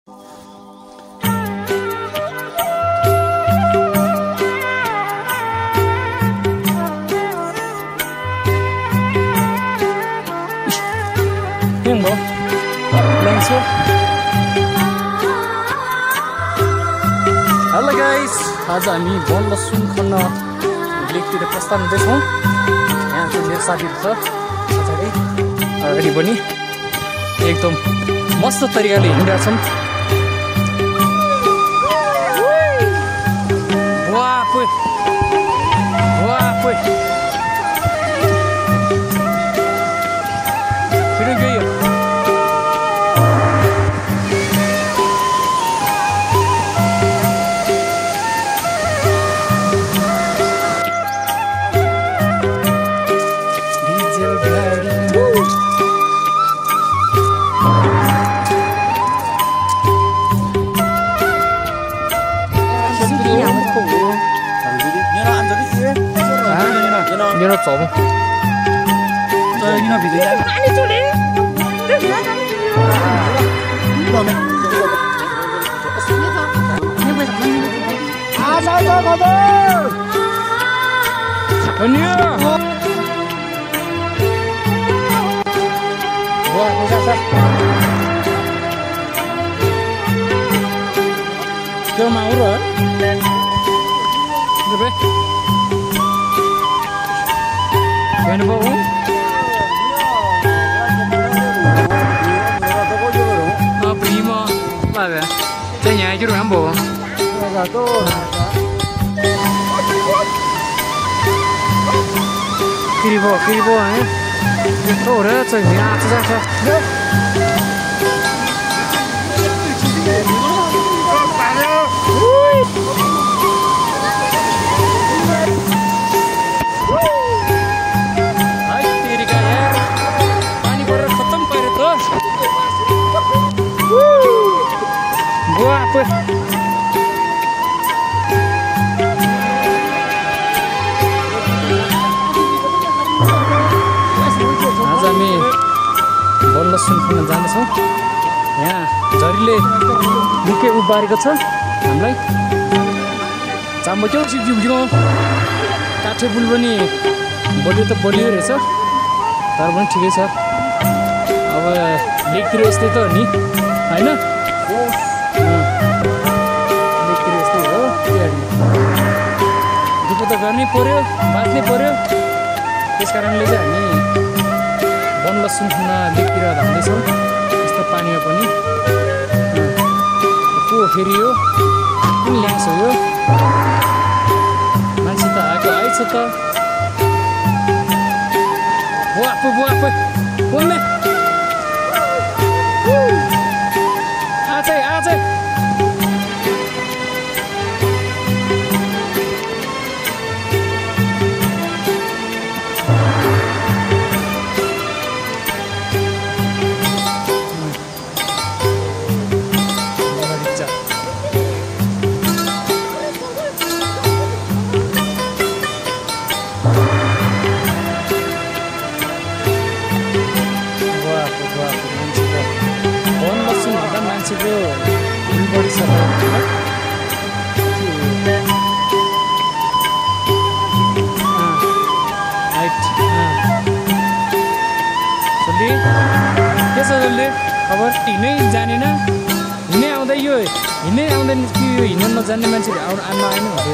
Hello guys, आज हामी वन लसुन खन्न लेकतिर प्रस्थान हुँदैछौँ। यहाँ चाहिँ मेरो साथीहरू छ पछाडि, अगाडि पनि एकदम मस्त तरिकाले हिँडिरहेको छौँ। Nó trộm chơi nó bị gì đấy anh đi đi à sao sao sao đâu anh nhớ wow sao sao chưa mau rồi được đấy Gana ba ho? Prima. Vabbè. C'è niente, io non boh. Kiribo, ora c'è apa? आज हामी वन लसुन खन्न जाँदैछौँ। यहाँ झरीले निकै उबारेको छ हामीलाई। चाम्बो क्याउ चिप्चिप्यो काठे पुल पनि बलियो त बलियो रहेछ, तर पनि ठिकै छ। अब लेकतिर यस्तै त हो नि हैन? दुःख त गर्नै पर्यो, बाँच्नै पर्यो। त्यस कारणले चाहिँ हामी वन लसुन खन्न लेकतिर धाउँदैछौँ। यस्तो पानीमा पनि को फेरि यो कुन ल्याङ्स हो यो? मान्छे त आएको आइछ त। बुवा बोल्ने आजै मान्छेको बढी छ के छ जसले खबर हिँड्नै जानेन, हिँड्नै आउँदैन कि यो हिँड्न नजान्ने मान्छेहरू आउनु आएन भने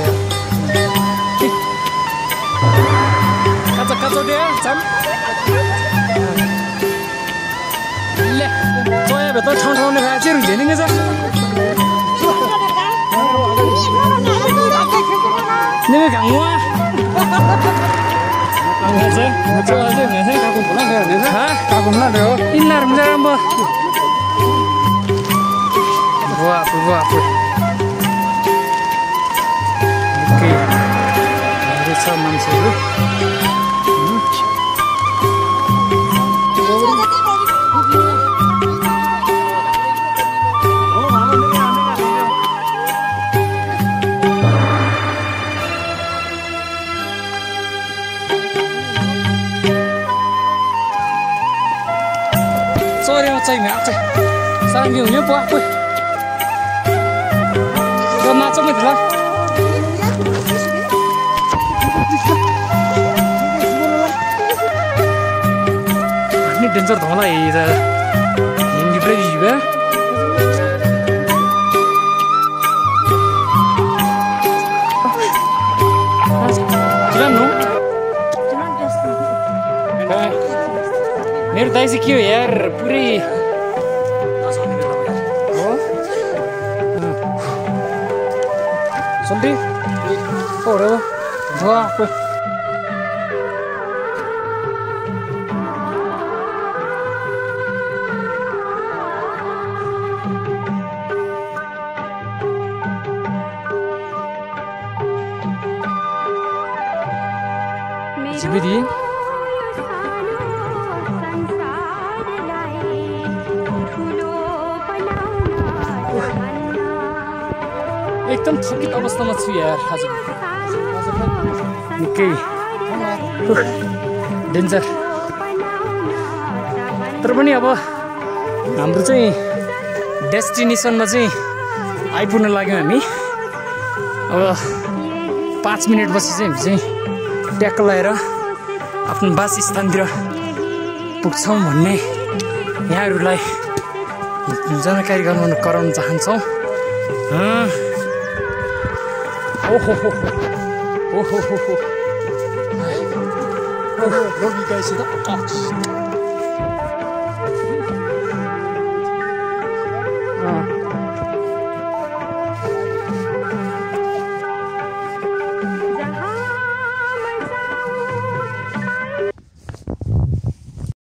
काचौटे चाम ले चोया भित्र ठाउँले खाए चाहिँ रुझेनिङ छ नेमे घाङवा Kagumlah deh. Inar misalnya mbak. Buah. Oke. Ini saman sih. Sorry, saya nggak cek. Saya nggak punya buah. चम्मै थिला ini dancer thong la ye ra hindi play ji ba jalan no मेरो दाइ चाहिँ के हो यार पुरै हो सुन्दै हो र बुवा जिबिदी एकदम थकित अवस्थामा छु यार आज निकै डेन्जर तर पनि अब हाम्रो चाहिँ डेस्टिनेसनमा चाहिँ आइपुग्न लाग्यौँ हामी अब 5 मिनटपछि चाहिँ हामी चाहिँ ट्याक्क लगाएर आफ्नो वासस्थानतिर पुग्छौँ भन्ने यहाँहरूलाई जानकारी गराउन चाहन्छौँ ओहो हो ओहो हो रोगी गाइस